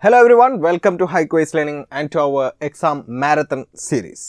Hello everyone, welcome to High Quiz Learning and to our exam marathon series.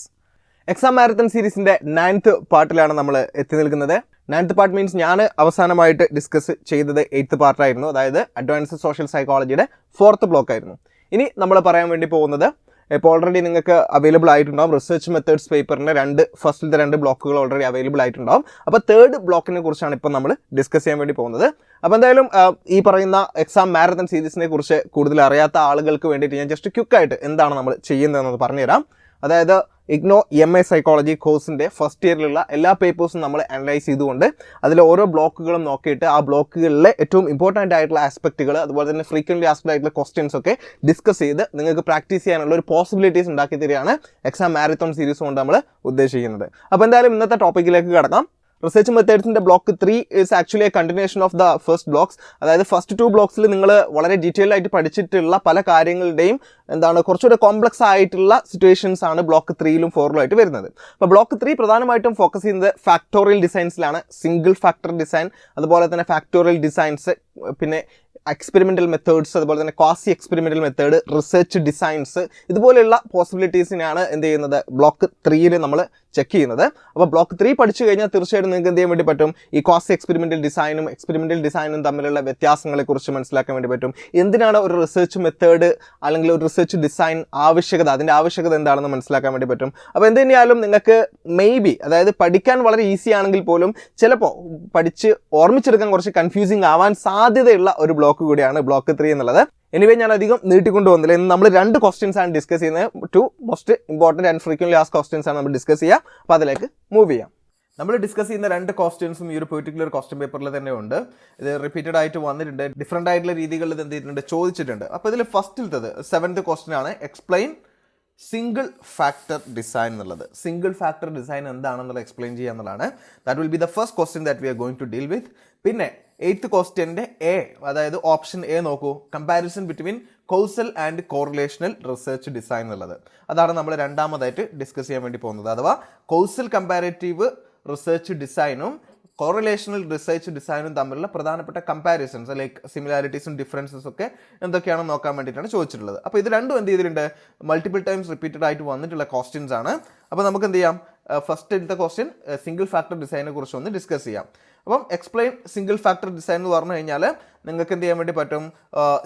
Exam marathon series in the 9th പാർട്ടിലാണ് നമ്മൾ എത്തി നിൽക്കുന്നത്. 9th part means ഞാൻ അവസാനമായിട്ട് discuss ചെയ്തത് 8th പാർട്ടായിരുന്നു. അതായത് advanced social സൈക്കോളജിയുടെ 4th block ആയിരുന്നു. ഇനി നമ്മൾ പറയാൻ വേണ്ടി പോകുന്നത് ഇപ്പോൾ ഓൾറെഡി നിങ്ങൾക്ക് അവൈലബിൾ ആയിട്ടുണ്ടാവും റിസർച്ച് മെത്തേഡ്സ് പേപ്പറിൻ്റെ ഫസ്റ്റിലത്തെ 2 ബ്ലോക്കുകൾ ഓൾറെഡി അവൈലബിൾ ആയിട്ടുണ്ടാവും. അപ്പോൾ 3rd ബ്ലോക്കിനെ കുറിച്ചാണ് ഇപ്പോൾ നമ്മൾ ഡിസ്കസ് ചെയ്യാൻ വേണ്ടി പോകുന്നത്. അപ്പോൾ എന്തായാലും ഈ പറയുന്ന എക്സാം മാരത്തൺ സീരീസിനെ കുറിച്ച് കൂടുതൽ അറിയാത്ത ആളുകൾക്ക് വേണ്ടിയിട്ട് ഞാൻ ജസ്റ്റ് ക്വിക്കായിട്ട് എന്താണ് നമ്മൾ ചെയ്യുന്നതെന്ന് പറഞ്ഞുതരാം. അതായത് IGNOU MA സൈക്കോളജി കോഴ്സിൻ്റെ ഫസ്റ്റ് ഇയറിലുള്ള എല്ലാ പേപ്പേഴ്സും നമ്മൾ അനലൈസ് ചെയ്തുകൊണ്ട് അതിൽ ഓരോ ബ്ലോക്കുകളും നോക്കിയിട്ട് ആ ബ്ലോക്കുകളിലെ ഏറ്റവും ഇമ്പോർട്ടൻ്റ് ആയിട്ടുള്ള ആസ്പെക്റ്റുകൾ അതുപോലെ തന്നെ ഫ്രീക്വൻ്റ്ലി ആസ്ക്ഡ് ആയിട്ടുള്ള ക്വസ്റ്റ്യൻസ് ഒക്കെ ഡിസ്കസ് ചെയ്ത് നിങ്ങൾക്ക് പ്രാക്ടീസ് ചെയ്യാനുള്ള ഒരു പോസിബിലിറ്റീസ് ഉണ്ടാക്കി തരികയാണ് എക്സാം മാരത്തോൺ സീരീസ് കൊണ്ട് നമ്മൾ ഉദ്ദേശിക്കുന്നത്. അപ്പോൾ എന്തായാലും ഇന്നത്തെ ടോപ്പിക്കിലേക്ക് കടക്കാം. റിസർച്ച് മെത്തേഡ്സിൻ്റെ block 3 is actually a continuation of the first blocks. അതായത് ഫസ്റ്റ് 2 ബ്ലോക്സിൽ നിങ്ങൾ വളരെ ഡീറ്റെയിൽ ആയിട്ട് പഠിച്ചിട്ടുള്ള പല കാര്യങ്ങളുടെയും കുറച്ചുകൂടെ കോംപ്ലക്സ് ആയിട്ടുള്ള സിറ്റുവേഷൻസ് ആണ് ബ്ലോക്ക് 3ലും 4ലും ആയിട്ട് വരുന്നത്. അപ്പോൾ ബ്ലോക്ക് 3 പ്രധാനമായിട്ടും ഫോക്കസ് ചെയ്യുന്നത് ഫാക്ടോറിയൽ ഡിസൈൻസിലാണ്. സിംഗിൾ ഫാക്ടർ ഡിസൈൻ, അതുപോലെ തന്നെ ഫാക്ടോറിയൽ ഡിസൈൻസ്, പിന്നെ എക്സ്പെരിമെൻ്റൽ മെത്തേഡ്സ്, അതുപോലെ തന്നെ quasi experimental method, research designs, ഇതുപോലെയുള്ള പോസിബിലിറ്റീസിനെയാണ് എന്ത് ചെയ്യുന്നത് ബ്ലോക്ക് 3ൽ നമ്മൾ ചെക്ക് ചെയ്യുന്നത്. അപ്പോൾ ബ്ലോക്ക് 3 പഠിച്ചു കഴിഞ്ഞാൽ തീർച്ചയായിട്ടും നിങ്ങൾക്ക് എന്ത് ചെയ്യാൻ വേണ്ടി പറ്റും, ഈ ക്വാസി എക്സ്പെരിമെൻ്റൽ ഡിസൈനും തമ്മിലുള്ള വ്യത്യാസങ്ങളെക്കുറിച്ച് മനസ്സിലാക്കാൻ വേണ്ടി പറ്റും. എന്തിനാണ് ഒരു റിസർച്ച് മെത്തേഡ് അല്ലെങ്കിൽ ഒരു റിസർച്ച് ഡിസൈൻ അതിൻ്റെ ആവശ്യകത എന്താണെന്ന് മനസ്സിലാക്കാൻ വേണ്ടി പറ്റും. അപ്പോൾ എന്ത് തന്നെയാലും നിങ്ങൾക്ക് അതായത് പഠിക്കാൻ വളരെ ഈസി ആണെങ്കിൽ പോലും ചിലപ്പോൾ പഠിച്ച് ഓർമ്മിച്ചെടുക്കാൻ കുറച്ച് കൺഫ്യൂസിങ് ആവാൻ സാധ്യതയുള്ള ഒരു ബ്ലോക്ക് കൂടിയാണ് ബ്ലോക്ക് 3 എന്നുള്ളത്. എനിവേ ഞാൻ അധികം നീട്ടിക്കൊണ്ടു വന്നില്ല. ഇന്ന് നമ്മൾ 2 ക്വസ്റ്റ്യൻസ് ആണ് ഡിസ്കസ് ചെയ്യുന്നത്. 2 most important and frequently asked questions ആണ് നമ്മൾ ഡിസ്കസ് ചെയ്യുക. അപ്പോൾ അതിലേക്ക് മൂവ് ചെയ്യാം. നമ്മൾ ഡിസ്കസ് ചെയ്യുന്ന 2 ക്വസ്റ്റ്യൻസും ഈ ഒരു പെർട്ടിക്കുലർ ക്വസ്റ്റ്യൻ പേപ്പറിൽ തന്നെ ഉണ്ട്. ഇത് റിപ്പീറ്റഡ് ആയിട്ട് വന്നിട്ടുണ്ട്, ഡിഫറെൻ്റ് ആയിട്ടുള്ള രീതികളിൽ എന്ത് ചെയ്തിട്ടുണ്ട്, ചോദിച്ചിട്ടുണ്ട്. അപ്പോൾ ഇതിൽ ഫസ്റ്റിലത്തത് 7th ക്വസ്റ്റ്യൻ ആണ്, എക്സ്പ്ലെയിൻ സിംഗിൾ ഫാക്ടർ ഡിസൈൻ എന്നുള്ളത്. സിംഗിൾ ഫാക്ടർ ഡിസൈൻ എന്താണെന്നുള്ളത് എക്സ്പ്ലെയിൻ ചെയ്യുക എന്നുള്ളതാണ്. That will be the first question that we are going to deal with. പിന്നെ 8th ക്വസ്റ്റ്യൻ്റെ അതായത് ഓപ്ഷൻ എ നോക്കൂ, comparison between causal and correlational research design എന്നുള്ളത്. അതാണ് നമ്മൾ രണ്ടാമതായിട്ട് ഡിസ്കസ് ചെയ്യാൻ വേണ്ടി പോകുന്നത്. അഥവാ കൗസൽ കമ്പാരറ്റീവ് റിസർച്ച് ഡിസൈനും കോറിലേഷണൽ റിസർച്ച് ഡിസൈനും തമ്മിലുള്ള പ്രധാനപ്പെട്ട കമ്പാരിസൺസ് ലൈക്ക് സിമിലാരിറ്റീസും ഡിഫറൻസസും ഒക്കെ എന്തൊക്കെയാണെന്ന് നോക്കാൻ വേണ്ടിയിട്ടാണ് ചോദിച്ചിട്ടുള്ളത്. അപ്പോൾ ഇത് രണ്ടും എന്ത് ചെയ്തിട്ടുണ്ട്, മൾട്ടിപ്പിൾ ടൈംസ് റിപ്പീറ്റഡ് ആയിട്ട് വന്നിട്ടുള്ള ക്വസ്റ്റ്യൻസ് ആണ്. അപ്പോൾ നമുക്ക് എന്ത് ചെയ്യാം, ഫസ്റ്റ് ക്വസ്റ്റ്യൻ സിംഗിൾ ഫാക്ടർ ഡിസൈനെ കുറിച്ച് ഒന്ന് ഡിസ്കസ് ചെയ്യാം. അപ്പം എക്സ്പ്ലെയിൻ സിംഗിൾ ഫാക്ടർ ഡിസൈൻ എന്ന് പറഞ്ഞു കഴിഞ്ഞാൽ നിങ്ങൾക്ക് എന്ത് ചെയ്യാൻ വേണ്ടി പറ്റും,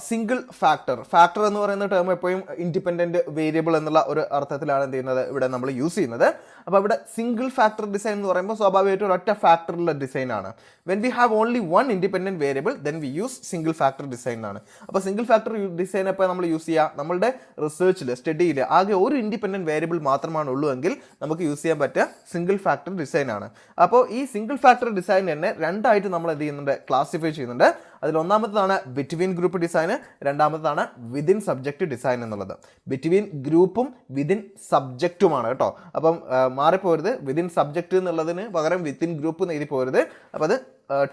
സിംഗിൾ ഫാക്ടർ എന്ന് പറയുന്ന ടേം എപ്പോഴും ഇൻഡിപെൻഡൻറ്റ് വേരിയബിൾ എന്നുള്ള ഒരു അർത്ഥത്തിലാണ് എന്ത് ചെയ്യുന്നത് ഇവിടെ നമ്മൾ യൂസ് ചെയ്യുന്നത്. അപ്പോൾ ഇവിടെ സിംഗിൾ ഫാക്ടർ ഡിസൈൻ എന്ന് പറയുമ്പോൾ സ്വാഭാവികമായിട്ടും ഒരൊറ്റ ഫാക്ടറുള്ള ഡിസൈൻ ആണ്. When we have only 1 independent variable then we use single factor design ആണ്. അപ്പോൾ സിംഗിൾ ഫാക്ടർ ഡിസൈൻ എപ്പോൾ നമ്മൾ യൂസ് ചെയ്യുക, നമ്മളുടെ റിസർച്ചിൽ സ്റ്റഡിയിൽ ആകെ ഒരു ഇൻഡിപെൻഡൻറ്റ് വേരിയബിൾ മാത്രമാണ് ഉള്ളൂ എങ്കിൽ നമുക്ക് യൂസ് ചെയ്യാൻ പറ്റുക സിംഗിൾ ഫാക്ടർ ഡിസൈൻ ആണ്. അപ്പോൾ ഈ സിംഗിൾ ഫാക്ടർ ഡിസൈൻ തന്നെ 2 ആയിട്ട് നമ്മൾ എന്ത് ചെയ്യുന്നുണ്ട്, ക്ലാസിഫൈ ചെയ്യുന്നുണ്ട്. അതിൽ ഒന്നാമത്തതാണ് ബിറ്റ്വീൻ ഗ്രൂപ്പ് ഡിസൈൻ, രണ്ടാമത്തതാണ് വിതിൻ സബ്ജക്റ്റ് ഡിസൈൻ എന്നുള്ളത്. ബിറ്റ്വീൻ ഗ്രൂപ്പും വിതിൻ സബ്ജക്റ്റുമാണ് കേട്ടോ. അപ്പം മാറിപ്പോരുത്, വിതിൻ സബ്ജക്റ്റ് എന്നുള്ളതിന് പകരം വിത്തിൻ ഗ്രൂപ്പ് എന്ന് എഴുതി പോരുത്. അപ്പോൾ അത്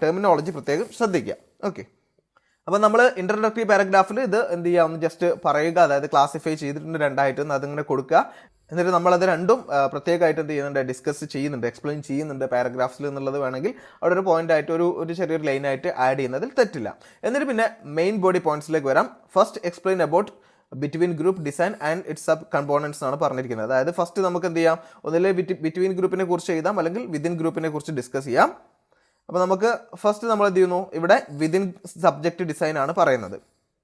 ടെർമിനോളജി പ്രത്യേകം ശ്രദ്ധിക്കുക. ഓക്കെ, അപ്പോൾ നമ്മൾ ഇൻട്രൊഡക്ടറി പാരഗ്രാഫിൽ ഇത് എന്ത് ചെയ്യുക, ഒന്ന് ജസ്റ്റ് പറയുക, അതായത് ക്ലാസിഫൈ ചെയ്തിട്ടുണ്ട് 2 ആയിട്ട്, അതിങ്ങനെ കൊടുക്കുക. എന്നിട്ട് നമ്മളത് രണ്ടും പ്രത്യേകമായിട്ട് എന്ത് ചെയ്യുന്നുണ്ട്, ഡിസ്കസ് ചെയ്യുന്നുണ്ട്, എക്സ്പ്ലെയിൻ ചെയ്യുന്നുണ്ട് പാരഗ്രാഫ്സിൽ എന്നുള്ളത് വേണമെങ്കിൽ അവിടെ ഒരു പോയിന്റ് ആയിട്ട് ഒരു ചെറിയൊരു ലൈനായിട്ട് ആഡ് ചെയ്യുന്നതിൽ തെറ്റില്ല. എന്നിട്ട് പിന്നെ മെയിൻ ബോഡി പോയിന്റ്സിലേക്ക് വരാം. First explain about between group design and it's sub components ആണ് പറഞ്ഞിരിക്കുന്നത്. അതായത് ഫസ്റ്റ് നമുക്ക് എന്ത് ചെയ്യാം, ഒന്നിലെ ബിറ്റ്വീൻ ഗ്രൂപ്പിനെ കുറിച്ച് എഴുതാം, അല്ലെങ്കിൽ വിതിൻ ഗ്രൂപ്പിനെ കുറിച്ച് ഡിസ്കസ് ചെയ്യാം. അപ്പോൾ നമുക്ക് ഫസ്റ്റ് നമ്മൾ എന്ത് ചെയ്യുന്നു, ഇവിടെ വിതിൻ സബ്ജക്റ്റ് ഡിസൈൻ ആണ് പറയുന്നത്.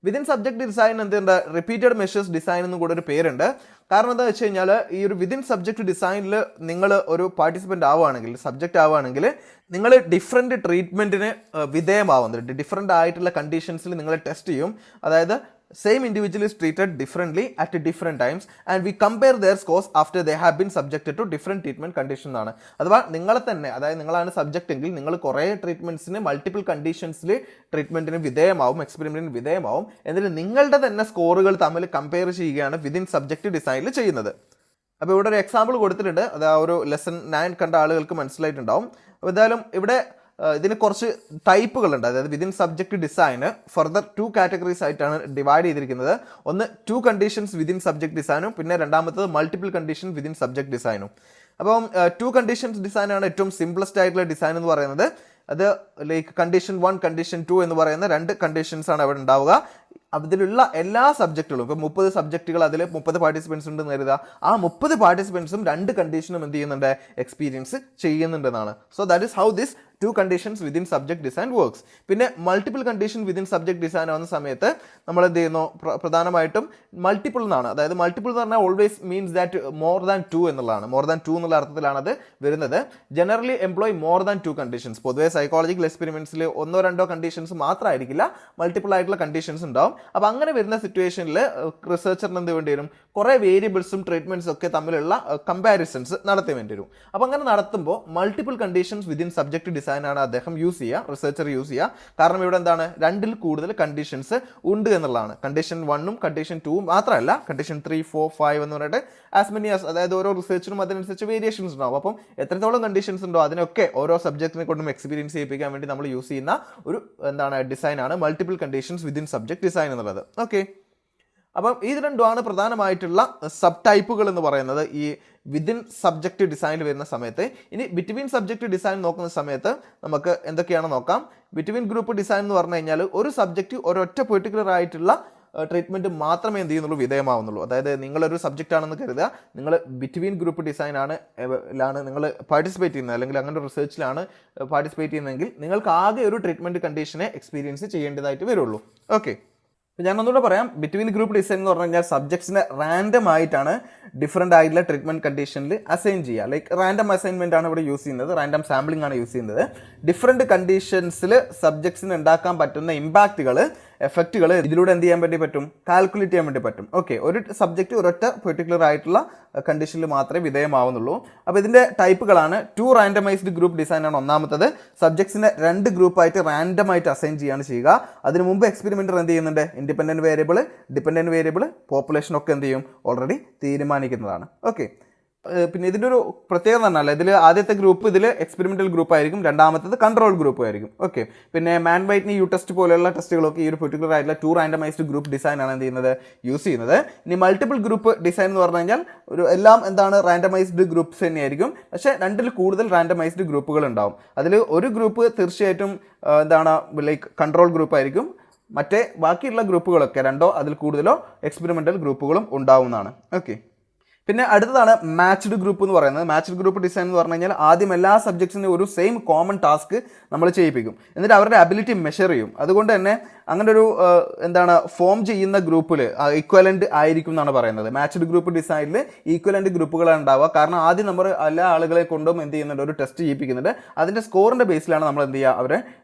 വിതിൻ സബ്ജക്ട് ഡിസൈൻ എന്തുണ്ട്, റിപ്പീറ്റഡ് മെഷേഴ്സ് ഡിസൈൻ എന്നും കൂടെ ഒരു പേരുണ്ട്. കാരണം എന്താ വെച്ച് കഴിഞ്ഞാൽ ഈ ഒരു വിതിൻ സബ്ജക്ട് ഡിസൈനിൽ നിങ്ങൾ ഒരു പാർട്ടിസിപ്പൻ്റ് ആവുകയാണെങ്കിൽ, സബ്ജക്റ്റ് ആവുകയാണെങ്കിൽ നിങ്ങൾ ഡിഫറെൻറ്റ് ട്രീറ്റ്മെൻറ്റിന് വിധേയമാവുന്നുണ്ട്. ഡിഫറെൻ്റ് ആയിട്ടുള്ള കണ്ടീഷൻസിൽ നിങ്ങൾ ടെസ്റ്റ് ചെയ്യും. അതായത് same individual is treated differently at different times and we compare their scores after they have been subjected to different treatment conditions ആണ്. അഥവാ നിങ്ങളെ തന്നെ, അതായത് നിങ്ങളാണ് സബ്ജക്റ്റ് എങ്കിൽ നിങ്ങൾ കുറേ ട്രീറ്റ്മെൻറ്റ്സിന് മൾട്ടിപ്പിൾ കണ്ടീഷൻസിൽ ട്രീറ്റ്മെൻറ്റിന് വിധേയമാവും, എക്സ്പെരിമെൻറ്റിന് വിധേയമാവും. എന്നിട്ട് നിങ്ങളുടെ തന്നെ സ്കോറുകൾ തമ്മിൽ കമ്പയർ ചെയ്യുകയാണ് വിതിൻ സബ്ജക്റ്റ് ഡിസൈനിൽ ചെയ്യുന്നത്. അപ്പോൾ ഇവിടെ ഒരു എക്സാമ്പിൾ കൊടുത്തിട്ടുണ്ട്, അത് ആ ഒരു ലെസൺ 9 കണ്ട ആളുകൾക്ക് മനസ്സിലായിട്ടുണ്ടാവും. അപ്പോൾ എന്തായാലും ഇവിടെ ഇതിന് കുറച്ച് ടൈപ്പുകളുണ്ട്. അതായത് വിതിൻ സബ്ജക്റ്റ് ഡിസൈന് ഫർദർ 2 കാറ്റഗറീസ് ആയിട്ടാണ് ഡിവൈഡ് ചെയ്തിരിക്കുന്നത്. ഒന്ന് 2 കണ്ടീഷൻസ് വിതിൻ സബ്ജക്ട് ഡിസൈനും, പിന്നെ രണ്ടാമത്തത് മൾട്ടിപ്പിൾ കണ്ടീഷൻ വിതിൻ സബ്ജക്ട് ഡിസൈനും. അപ്പം 2 കണ്ടീഷൻസ് ഡിസൈനാണ് ഏറ്റവും സിംപ്ലസ്റ്റ് ആയിട്ടുള്ള ഡിസൈൻ എന്ന് പറയുന്നത്. അത് ലൈക്ക് കണ്ടീഷൻ 1 കണ്ടീഷൻ 2 എന്ന് പറയുന്ന 2 കണ്ടീഷൻസ് ആണ് അവിടെ ഉണ്ടാവുക. അതിലുള്ള എല്ലാ സബ്ജക്റ്റുകളും ഇപ്പോൾ 30 സബ്ജക്റ്റുകൾ അതിൽ 30 പാർട്ടിസിപ്പൻസ് ഉണ്ടെന്ന് കരുതുക. ആ 30 പാർട്ടിസിപ്പൻസും 2 കണ്ടീഷനും എന്ത് ചെയ്യുന്നുണ്ട്, എക്സ്പീരിയൻസ് ചെയ്യുന്നുണ്ടെന്നാണ്. So that is how this 2 conditions within subject design works. പിന്നെ multiple condition within subject design ആവുന്ന സമയത്ത് നമ്മൾ എന്ത് ചെയ്യുന്നു, പ്രധാനമായിട്ടും മൾട്ടിപ്പിൾ എന്നാണ്. അതായത് മൾട്ടിപ്പിൾ എന്ന് പറഞ്ഞാൽ always means that more than 2 എന്നുള്ളതാണ്. മോർ ദാൻ 2 എന്നുള്ള അർത്ഥത്തിലാണ് അത് വരുന്നത്. Generally employ more than 2 conditions. പൊതുവെ സൈക്കോളജിക്കൽ എക്സ്പെരിമെന്റ്സിൽ 1-2 കണ്ടീഷൻസ് മാത്രമായിരിക്കില്ല, മൾട്ടിപ്പിൾ ആയിട്ടുള്ള കണ്ടീഷൻസ് ഉണ്ടാവും. അപ്പോൾ അങ്ങനെ വരുന്ന സിറ്റുവേഷനിൽ റിസർച്ചറിന് എന്ത് വേണ്ടി വരും, കുറേ വേരിയബിൾസും ട്രീറ്റ്മെന്റ്സും ഒക്കെ തമ്മിലുള്ള കമ്പാരിസൺസ് നടത്തി വേണ്ടി വരും. അപ്പോൾ അങ്ങനെ നടത്തുമ്പോൾ multiple conditions within subject design ആണ് അദ്ദേഹം യൂസ് ചെയ്യുക, റിസർച്ചർ യൂസ് ചെയ്യുക. കാരണം ഇവിടെ എന്താണ്, 2-ൽ കൂടുതൽ കണ്ടീഷൻസ് ഉണ്ട് എന്നുള്ളതാണ്. കണ്ടീഷൻ 1ഉം കണ്ടീഷൻ 2ഉം മാത്രമല്ല, കണ്ടീഷൻ 3, 4, 5 എന്ന് പറഞ്ഞിട്ട് ആസ് മെനി ആസ്, അതായത് ഓരോ റിസർച്ചിനും അതിനനുസരിച്ച് വേരിയേഷൻസ് ഉണ്ടാവും. അപ്പം എത്രത്തോളം കണ്ടീഷൻസ് ഉണ്ടോ അതിനൊക്കെ ഓരോ സബ്ജക്റ്റിനെ കൊണ്ടും എക്സ്പീരിയൻസ് ചെയ്യിപ്പിക്കാൻ വേണ്ടി നമ്മൾ യൂസ് ചെയ്യുന്ന ഒരു ഡിസൈനാണ് multiple conditions within subject design എന്നുള്ളത്. ഓക്കെ, അപ്പം ഇത് രണ്ടുമാണ് പ്രധാനമായിട്ടുള്ള സബ് ടൈപ്പുകൾ എന്ന് പറയുന്നത് ഈ വിതിൻ സബ്ജക്റ്റ് ഡിസൈനിൽ വരുന്ന സമയത്ത്. ഇനി ബിറ്റ്വീൻ സബ്ജക്റ്റ് ഡിസൈൻ നോക്കുന്ന സമയത്ത് നമുക്ക് എന്തൊക്കെയാണ് നോക്കാം. ബിറ്റ്വീൻ ഗ്രൂപ്പ് ഡിസൈൻ എന്ന് പറഞ്ഞു കഴിഞ്ഞാൽ ഒരു സബ്ജക്റ്റ് ഒരൊറ്റ പെർട്ടിക്കുലർ ആയിട്ടുള്ള ട്രീറ്റ്മെൻറ്റ് മാത്രമേ എന്ത് ചെയ്യുന്നുള്ളൂ, വിധേയമാവുന്നുള്ളൂ. അതായത് നിങ്ങളൊരു സബ്ജക്റ്റ് ആണെന്ന് കരുതുക, നിങ്ങൾ ബിറ്റ്വീൻ ഗ്രൂപ്പ് ഡിസൈൻ ലാണ് നിങ്ങൾ പാർട്ടിസിപ്പേറ്റ് ചെയ്യുന്നത്, അല്ലെങ്കിൽ അങ്ങനെ ഒരു റിസർച്ചിലാണ് പാർട്ടിസിപ്പേറ്റ് ചെയ്യുന്നതെങ്കിൽ നിങ്ങൾക്ക് ആകെ ഒരു ട്രീറ്റ്മെൻറ്റ് കണ്ടീഷനെ എക്സ്പീരിയൻസ് ചെയ്യേണ്ടതായിട്ട് വരുള്ളൂ. ഓക്കെ, ഞാൻ ഒന്നുകൂടെ പറയാം. ബിറ്റ്വീൻ ഗ്രൂപ്പ് ഡിസൈൻ എന്ന് പറഞ്ഞു കഴിഞ്ഞാൽ സബ്ജക്ട്സിനെ റാൻഡം ആയിട്ടാണ് ഡിഫറെൻ്റ് ആയിട്ടുള്ള ട്രീറ്റ്മെന്റ് കണ്ടീഷനിൽ അസൈൻ ചെയ്യുക. ലൈക്ക് റാൻഡം അസൈൻമെന്റ് ആണ് ഇവിടെ യൂസ് ചെയ്യുന്നത്, റാൻഡം സാമ്പിളിംഗ് ആണ് യൂസ് ചെയ്യുന്നത്. ഡിഫറെൻറ്റ് കണ്ടീഷൻസിൽ സബ്ജക്ട്സിന് ഉണ്ടാക്കാൻ പറ്റുന്ന ഇമ്പാക്റ്റുകൾ, എഫക്റ്റുകൾ ഇതിലൂടെ എന്ത് ചെയ്യാൻ വേണ്ടി പറ്റും, കാൽക്കുലേറ്റ് ചെയ്യാൻ വേണ്ടി പറ്റും. ഓക്കെ, ഒരു സബ്ജക്റ്റ് ഒരൊറ്റ പെർട്ടിക്കുലർ ആയിട്ടുള്ള കണ്ടീഷനിൽ മാത്രമേ വിധേയമാവുന്നുള്ളൂ. അപ്പോൾ ഇതിൻ്റെ ടൈപ്പുകളാണ്. 2 റാൻഡമൈസ്ഡ് ഗ്രൂപ്പ് ഡിസൈൻ ആണ് ഒന്നാമത്തത്. സബ്ജക്ട്സിനെ 2 ഗ്രൂപ്പായിട്ട് റാൻഡമായിട്ട് അസൈൻ ചെയ്യാണ് ചെയ്യുക. അതിനു മുമ്പ് എക്സ്പെരിമെൻറ്റർ എന്ത് ചെയ്യുന്നുണ്ട്, independent variable, dependent variable, population ഒക്കെ എന്ത് ചെയ്യും, ഓൾറെഡി തീരുമാനിക്കുന്നതാണ്. ഓക്കെ, പിന്നെ ഇതിൻ്റെ ഒരു പ്രത്യേകത പറഞ്ഞാൽ ഇതിൽ ആദ്യത്തെ ഗ്രൂപ്പ് ഇതിൽ എക്സ്പെരിമെന്റൽ ഗ്രൂപ്പ് ആയിരിക്കും, രണ്ടാമത്തത് കൺട്രോൾ ഗ്രൂപ്പ് ആയിരിക്കും. ഓക്കെ, പിന്നെ മാൻ വൈറ്റ്നി യു ടെസ്റ്റ് പോലെയുള്ള ടെസ്റ്റുകളൊക്കെ ഈ ഒരു പെർട്ടിക്കുലർ ആയിട്ടുള്ള 2 റാൻഡമൈസ്ഡ് ഗ്രൂപ്പ് ഡിസൈൻ ആണ് എന്ത് ചെയ്യുന്നത്, യൂസ് ചെയ്യുന്നത്. ഇനി മൾട്ടിപ്പിൾ ഗ്രൂപ്പ് ഡിസൈൻ എന്ന് പറഞ്ഞു കഴിഞ്ഞാൽ എല്ലാം റാൻഡമൈസ്ഡ് ഗ്രൂപ്പ്സ് തന്നെയായിരിക്കും, പക്ഷേ 2-ൽ കൂടുതൽ റാൻഡമൈസ്ഡ് ഗ്രൂപ്പുകൾ ഉണ്ടാവും. അതിൽ ഒരു ഗ്രൂപ്പ് തീർച്ചയായിട്ടും ലൈക്ക് കൺട്രോൾ ഗ്രൂപ്പ് ആയിരിക്കും. മറ്റേ ബാക്കിയുള്ള ഗ്രൂപ്പുകളൊക്കെ 2-ഓ അതിൽ കൂടുതലോ എക്സ്പെരിമെന്റൽ ഗ്രൂപ്പുകളും ഉണ്ടാവുന്നതാണ്. ഓക്കെ, പിന്നെ അടുത്തതാണ് മാച്ച്ഡ് ഗ്രൂപ്പ് എന്ന് പറയുന്നത്. മാച്ച്ഡ് ഗ്രൂപ്പ് ഡിസൈൻ എന്ന് പറഞ്ഞു കഴിഞ്ഞാൽ ആദ്യം എല്ലാ സബ്ജക്ട്സിനും ഒരു സെയിം കോമൺ ടാസ്ക് നമ്മൾ ചെയ്യിപ്പിക്കും, എന്നിട്ട് അവരുടെ അബിലിറ്റി മെഷർ ചെയ്യും. അതുകൊണ്ട് തന്നെ അങ്ങനെ ഒരു ഫോം ചെയ്യുന്ന ഗ്രൂപ്പിൽ ഈക്വലന്റ് ആയിരിക്കും എന്നാണ് പറയുന്നത്. മാച്ച്ഡ് ഗ്രൂപ്പ് ഡിസൈനിൽ ഈക്വലന്റ് ഗ്രൂപ്പുകളാണ് ഉണ്ടാവുക. കാരണം ആദ്യം നമ്മൾ എല്ലാ ആളുകളെ കൊണ്ടും എന്ത് ചെയ്യുന്നുണ്ട്, ഒരു ടെസ്റ്റ് ചെയ്യിപ്പിക്കുന്നുണ്ട്. അതിന്റെ സ്കോറിന്റെ ബേസിലാണ് നമ്മൾ എന്ത് ചെയ്യുക, അവരെ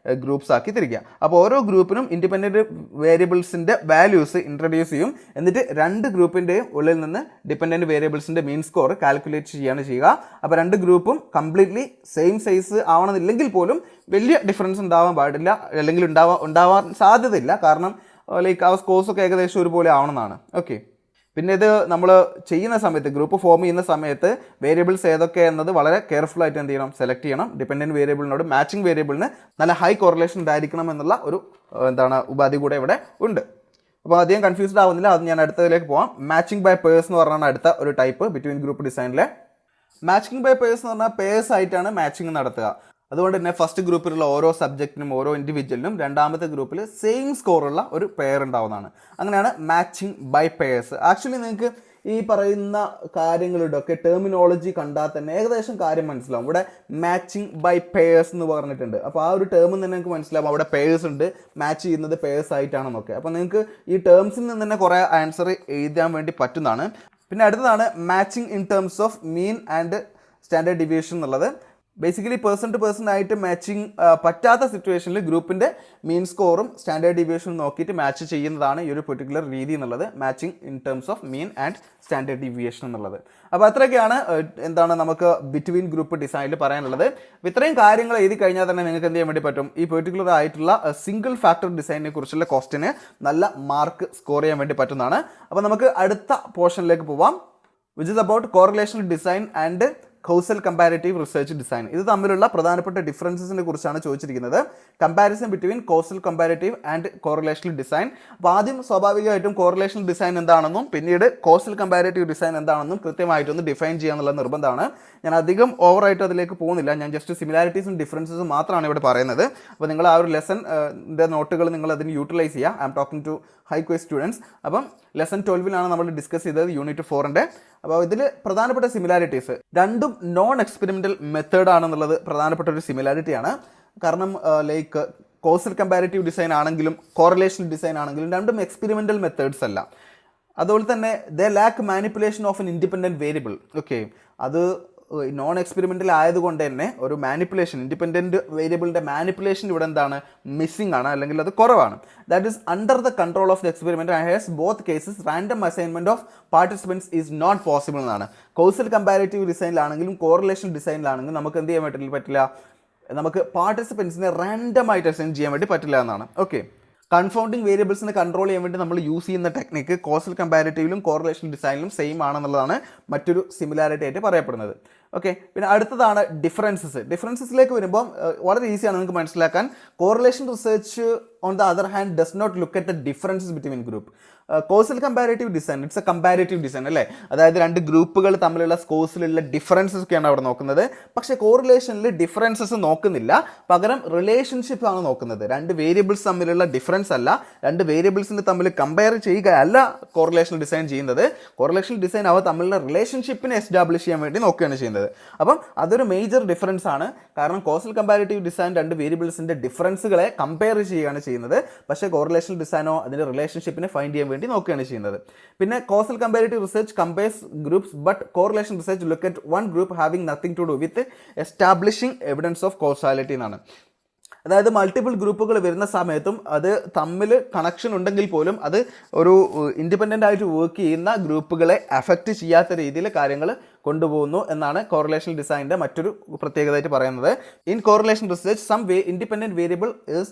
ഗ്രൂപ്പ്സ് ആക്കി തിരിക്കുക. അപ്പോൾ ഓരോ ഗ്രൂപ്പിനും ഇൻഡിപെൻഡന്റ് വേരിയബിൾസിന്റെ വാല്യൂസ് ഇൻട്രൊഡ്യൂസ് ചെയ്യും. എന്നിട്ട് 2 ഗ്രൂപ്പിന്റെയും ഉള്ളിൽ നിന്ന് ഡിപെൻഡന്റ് വേരിയബിൾസിന്റെ മീൻ സ്കോർ കാൽക്കുലേറ്റ് ചെയ്യാണ് ചെയ്യുക. അപ്പോൾ 2 ഗ്രൂപ്പും കംപ്ലീറ്റ്ലി സെയിം സൈസ് ആവണമെന്നില്ലെങ്കിൽ പോലും വലിയ ഡിഫറൻസ് ഉണ്ടാവാൻ പാടില്ല, അല്ലെങ്കിൽ ഉണ്ടാവാൻ സാധ്യതയില്ല. കാരണം ലൈക്ക് ആ സ്കോർസൊക്കെ ഏകദേശം ഒരുപോലെ ആവണമെന്നാണ്. ഓക്കെ, പിന്നെ ഇത് നമ്മൾ ചെയ്യുന്ന സമയത്ത്, ഗ്രൂപ്പ് ഫോം ചെയ്യുന്ന സമയത്ത് വേരിയബിൾസ് ഏതൊക്കെ എന്നത് വളരെ കെയർഫുൾ ആയിട്ട് എന്ത് ചെയ്യണം, സെലക്ട് ചെയ്യണം. ഡിപെൻഡന്റ് വേരിയബിളിനോട് മാച്ചിങ് വേരിയബിളിന് നല്ല ഹൈ കോറിലേഷൻ ഉണ്ടായിരിക്കണം എന്നുള്ള ഒരു ഉപാധി കൂടെ ഇവിടെ ഉണ്ട്. അപ്പോൾ അധികം കൺഫ്യൂസ്ഡ് ആവുന്നില്ല, അത് ഞാൻ അടുത്തതിലേക്ക് പോകാം. മാച്ചിങ് ബൈ പേഴ്സ് എന്ന് പറഞ്ഞാണ് അടുത്ത ഒരു ടൈപ്പ് ബിറ്റ്വീൻ ഗ്രൂപ്പ് ഡിസൈനിലെ. മാച്ചിങ് ബൈ പേഴ്സ് എന്ന് പറഞ്ഞാൽ പേഴ്സ് ആയിട്ടാണ് മാച്ചിങ് നടത്തുക. അതുകൊണ്ട് തന്നെ ഫസ്റ്റ് ഗ്രൂപ്പിലുള്ള ഓരോ സബ്ജക്റ്റിനും ഓരോ ഇൻഡിവിജ്വലിനും രണ്ടാമത്തെ ഗ്രൂപ്പിൽ സെയിം സ്കോറുള്ള ഒരു പെയർ ഉണ്ടാവുന്നതാണ്. അങ്ങനെയാണ് മാച്ചിങ് ബൈ പേഴ്സ്. ആക്ച്വലി നിങ്ങൾക്ക് ഈ പറയുന്ന കാര്യങ്ങളുടെ ഒക്കെ ടെർമിനോളജി കണ്ടാൽ തന്നെ ഏകദേശം കാര്യം മനസ്സിലാവും. ഇവിടെ മാച്ചിങ് ബൈ പേഴ്സ് എന്ന് പറഞ്ഞിട്ടുണ്ട്. അപ്പോൾ ആ ഒരു ടേമിൽ തന്നെ നിങ്ങൾക്ക് മനസ്സിലാവും അവിടെ പേഴ്സ് ഉണ്ട്, മാച്ച് ചെയ്യുന്നത് പേഴ്സ് ആയിട്ടാണെന്നൊക്കെ. അപ്പോൾ നിങ്ങൾക്ക് ഈ ടേംസിൽ നിന്ന് തന്നെ കുറേ ആൻസർ എഴുതാൻ വേണ്ടി പറ്റുന്നതാണ്. പിന്നെ അടുത്തതാണ് matching in terms of mean and standard deviation എന്നുള്ളത്. ബേസിക്കലി പേഴ്സൺ ടു പേഴ്സൺ ആയിട്ട് മാച്ചിങ് പറ്റാത്ത സിറ്റുവേഷനിൽ ഗ്രൂപ്പിൻ്റെ മീൻ സ്കോറും സ്റ്റാൻഡേർഡ് ഡീവിയേഷനും നോക്കിയിട്ട് മാച്ച് ചെയ്യുന്നതാണ് ഈ ഒരു പെർട്ടിക്കുലർ രീതി എന്നുള്ളത്, matching in terms of mean and standard deviation എന്നുള്ളത്. അപ്പോൾ അത്രയൊക്കെയാണ് നമുക്ക് ബിറ്റ്വീൻ ഗ്രൂപ്പ് ഡിസൈനിൽ പറയാനുള്ളത്. ഇത്രയും കാര്യങ്ങൾ എഴുതി കഴിഞ്ഞാൽ തന്നെ നിങ്ങൾക്ക് എന്ത് ചെയ്യാൻ വേണ്ടി പറ്റും, ഈ പെർട്ടിക്കുലർ ആയിട്ടുള്ള സിംഗിൾ ഫാക്ടർ ഡിസൈനിനെ കുറിച്ചുള്ള ക്വസ്റ്റിന് നല്ല മാർക്ക് സ്കോർ ചെയ്യാൻ വേണ്ടി പറ്റുന്നതാണ്. അപ്പോൾ നമുക്ക് അടുത്ത പോർഷനിലേക്ക് പോവാം, which is about correlational design and causal comparative research design. ഇത് തമ്മിലുള്ള പ്രധാനപ്പെട്ട ഡിഫറൻസസിനെ കുറിച്ചാണ് ചോദിച്ചിരിക്കുന്നത്. Comparison between causal comparative and correlational design. അപ്പോൾ ആദ്യം സ്വാഭാവികമായിട്ടും കോറിലേഷണൽ ഡിസൈൻ എന്താണെന്നും പിന്നീട് കോസൽ കമ്പാരിറ്റീവ് ഡിസൈൻ എന്താണെന്നും കൃത്യമായിട്ടൊന്ന് ഡിഫൈൻ ചെയ്യാന്നുള്ള നിർബന്ധമാണ്. ഞാൻ അധികം ഓവറായിട്ട് അതിലേക്ക് പോകുന്നില്ല. ഞാൻ ജസ്റ്റ് സിമിലാരിറ്റീസും ഡിഫറൻസസും മാത്രമാണ് ഇവിടെ പറയുന്നത്. അപ്പോൾ നിങ്ങൾ ആ ഒരു ലെസൻ്റെ നോട്ടുകൾ നിങ്ങൾ അതിന് യൂട്ടിലൈസ് ചെയ്യുക. I'm talking to high quest students. അപ്പം ലെസൺ 12 നമ്മൾ ഡിസ്കസ് ചെയ്തത് യൂണിറ്റ് 4. അപ്പോൾ ഇതിൽ പ്രധാനപ്പെട്ട സിമിലാരിറ്റീസ് രണ്ടും നോൺ എക്സ്പെരിമെൻ്റൽ മെത്തേഡ് ആണെന്നുള്ളത് പ്രധാനപ്പെട്ട ഒരു സിമിലാരിറ്റിയാണ്. കാരണം ലൈക്ക് കോസൽ കമ്പാരിറ്റീവ് ഡിസൈൻ ആണെങ്കിലും കോറിലേഷണൽ ഡിസൈൻ ആണെങ്കിലും രണ്ടും എക്സ്പെരിമെൻ്റൽ മെത്തേഡ്സ് അല്ല. അതുപോലെ തന്നെ the lakh manipulation of N independent variable. Okay, അത് നോൺ എക്സ്പെരിമെൻ്റൽ ആയതുകൊണ്ട് തന്നെ ഒരു മാനിപ്പുലേഷൻ, ഇൻഡിപെൻഡൻറ്റ് വേരിയബിളിൻ്റെ മാനിപ്പുലേഷൻ ഇവിടെ എന്താണ്, മിസ്സിംഗ് ആണ്, അല്ലെങ്കിൽ അത് കുറവാണ്. That is under the control of the experiment and has both cases random assignment of participants is not possible എന്നാണ്. കോസൽ കമ്പാരിറ്റീവ് ഡിസൈനിലാണെങ്കിലും കോറിലേഷൻ ഡിസൈനിലാണെങ്കിലും നമുക്ക് എന്ത് ചെയ്യാൻ പറ്റില്ല, നമുക്ക് പാർട്ടിസിപ്പൻസിനെ റാൻഡമായിട്ട് അസൈൻ ചെയ്യാൻ വേണ്ടി പറ്റില്ല എന്നാണ്. ഓക്കെ, കൺഫൗണ്ടിങ് വേരിയബിൾസിനെ കൺട്രോൾ ചെയ്യാൻ വേണ്ടി നമ്മൾ യൂസ് ചെയ്യുന്ന ടെക്നിക്ക് കോസൽ കമ്പാരിറ്റീവിലും കോറിലേഷൻ ഡിസൈനിലും സെയിം ആണെന്നുള്ളതാണ് മറ്റൊരു സിമിലാരിറ്റി ആയിട്ട് പറയപ്പെടുന്നത്. ഓക്കെ, പിന്നെ അടുത്തതാണ് ഡിഫറൻസസിലേക്ക് വരുമ്പോൾ വളരെ ഈസിയാണ് നിങ്ങൾക്ക് മനസ്സിലാക്കാൻ. Correlation research on the other hand does not look at the differences between group. Causal comparative design it's a comparative design അല്ലേ, അതായത് രണ്ട് ഗ്രൂപ്പുകൾ തമ്മിലുള്ള സ്കോഴ്സിലുള്ള ഡിഫറൻസസ് ഒക്കെയാണ് അവിടെ നോക്കുന്നത്. പക്ഷേ കോറിലേഷനിൽ ഡിഫറൻസസ് നോക്കുന്നില്ല, പകരം റിലേഷൻഷിപ്പ് ആണ് നോക്കുന്നത്. രണ്ട് വേരിയബിൾസ് തമ്മിലുള്ള ഡിഫറൻസ് അല്ല, രണ്ട് വേരിയബിൾസിന് തമ്മിൽ കമ്പയർ ചെയ്യുകയല്ല കോറിലേഷണൽ ഡിസൈൻ ചെയ്യുന്നത്. കോറിലേഷണൽ ഡിസൈൻ അവ തമ്മിലുള്ള റിലേഷൻഷിപ്പിനെ എസ്റ്റാബ്ലിഷ് ചെയ്യാൻ വേണ്ടി നോക്കുകയാണ് ചെയ്യുന്നത്. അപ്പം അതൊരു മേജർ ഡിഫറൻസ് ആണ്. കാരണം കോസൽ കമ്പാരിറ്റീവ് ഡിസൈൻ രണ്ട് വേരിയബിൾസിന്റെ ഡിഫറൻസുകളെ കമ്പയർ ചെയ്യുകയാണ് ചെയ്യുന്നത്. പക്ഷേ കോറിലേഷണൽ ഡിസൈനോ അതിന്റെ റിലേഷൻഷിപ്പിനെ ഫൈൻഡ് ചെയ്യാൻ വേണ്ടി നോക്കുകയാണ് ചെയ്യുന്നത്. പിന്നെ causal comparative research compares groups but correlation research look at one group having nothing to do with establishing evidence of causality എന്നാണ്. അതായത് മൾട്ടിപ്പിൾ ഗ്രൂപ്പുകൾ വരുന്ന സമയത്തും അത് തമ്മിൽ കണക്ഷൻ ഉണ്ടെങ്കിൽ പോലും അത് ഒരു ഇൻഡിപെൻഡൻ്റ് ആയിട്ട് വർക്ക് ചെയ്യുന്ന ഗ്രൂപ്പുകളെ അഫക്റ്റ് ചെയ്യാത്ത രീതിയിൽ കാര്യങ്ങൾ കൊണ്ടുപോകുന്നു എന്നാണ് കോറിലേഷൻ ഡിസൈനിൻ്റെ മറ്റൊരു പ്രത്യേകതയായിട്ട് പറയുന്നത്. In correlation research some independent variable is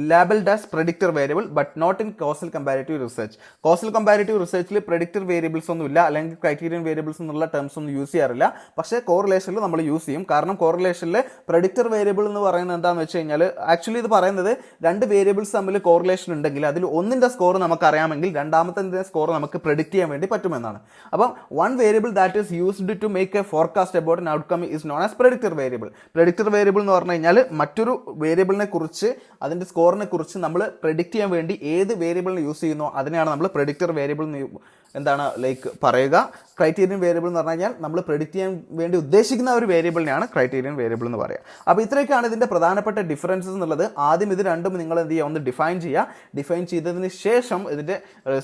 labeled as predictor variable but not in causal comparative research. Causal comparative റിസർച്ചിൽ predictor variables ഒന്നുമില്ല, അല്ലെങ്കിൽ ക്രൈറ്റീരിയൻ വേരിയബിൾസ് എന്നുള്ള ടേംസ് ഒന്നും യൂസ് ചെയ്യാറില്ല. പക്ഷേ കോറിലേഷനിൽ നമ്മൾ യൂസ് ചെയ്യും. കാരണം കോറിലേഷനിൽ predictor വേരിയബിൾ എന്ന് പറയുന്നത് എന്താണെന്ന് വെച്ച് കഴിഞ്ഞാൽ ആക്ച്വലി ഇത് പറയുന്നത് രണ്ട് വേരിയബിൾസ് തമ്മിൽ കോറിലേഷൻ ഉണ്ടെങ്കിൽ അതിൽ ഒന്നിൻ്റെ സ്കോർ നമുക്ക് അറിയാമെങ്കിൽ രണ്ടാമത്തെ സ്കോർ നമുക്ക് പ്രെഡിക്റ്റ് ചെയ്യാൻ വേണ്ടി പറ്റുമെന്നാണ്. അപ്പം one variable that is used to make a forecast about an outcome is known as predictor variable. predictor variable എന്ന് പറഞ്ഞു കഴിഞ്ഞാൽ മറ്റൊരു വേരിയബിളിനെ കുറിച്ച് അതിൻ്റെ സ്കോറിനെ കുറിച്ച് നമ്മൾ പ്രെഡിക്റ്റ് ചെയ്യാൻ വേണ്ടി ഏത് വേരിയബിളിനെ യൂസ് ചെയ്യുന്നോ അതിനെയാണ് നമ്മൾ പ്രെഡിക്റ്റർ വേരിയബിൾ എന്താണ് ലൈക്ക് പറയുക. ക്രൈറ്റീരിയൻ വേരിയബിൾ എന്ന് പറഞ്ഞു കഴിഞ്ഞാൽ നമ്മൾ പ്രെഡിക്റ്റ് ചെയ്യാൻ വേണ്ടി ഉദ്ദേശിക്കുന്ന ഒരു വേരിയബിളിനെയാണ് ക്രൈറ്റീരിയൻ വേരിയബിൾ എന്ന് പറയുക. അപ്പോൾ ഇത്രയൊക്കെയാണ് ഇതിൻ്റെ പ്രധാനപ്പെട്ട ഡിഫറൻസസ് എന്നുള്ളത്. ആദ്യം ഇത് രണ്ടും നിങ്ങൾ എന്ത് ചെയ്യുക, ഒന്ന് ഡിഫൈൻ ചെയ്യുക. ഡിഫൈൻ ചെയ്തതിന് ശേഷം ഇതിൻ്റെ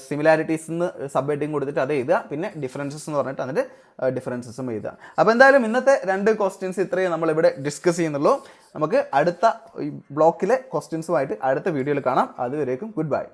സിമിലാരിറ്റീസ് എന്ന് സബ് ഹെഡിങ് കൊടുത്തിട്ട് അത് എഴുതുക. പിന്നെ ഡിഫറൻസസ് എന്ന് പറഞ്ഞിട്ട് അതിൻ്റെ ഡിഫറൻസസും എഴുതുക. അപ്പോൾ എന്തായാലും ഇന്നത്തെ രണ്ട് ക്വസ്റ്റ്യൻസ് ഇത്രയും നമ്മളിവിടെ ഡിസ്കസ് ചെയ്യുന്നുള്ളൂ. നമുക്ക് അടുത്ത ബ്ലോക്കിലെ ക്വസ്റ്റ്യൻസുമായിട്ട് അടുത്ത വീഡിയോയിൽ കാണാം. അതുവരേക്കും ഗുഡ് ബൈ.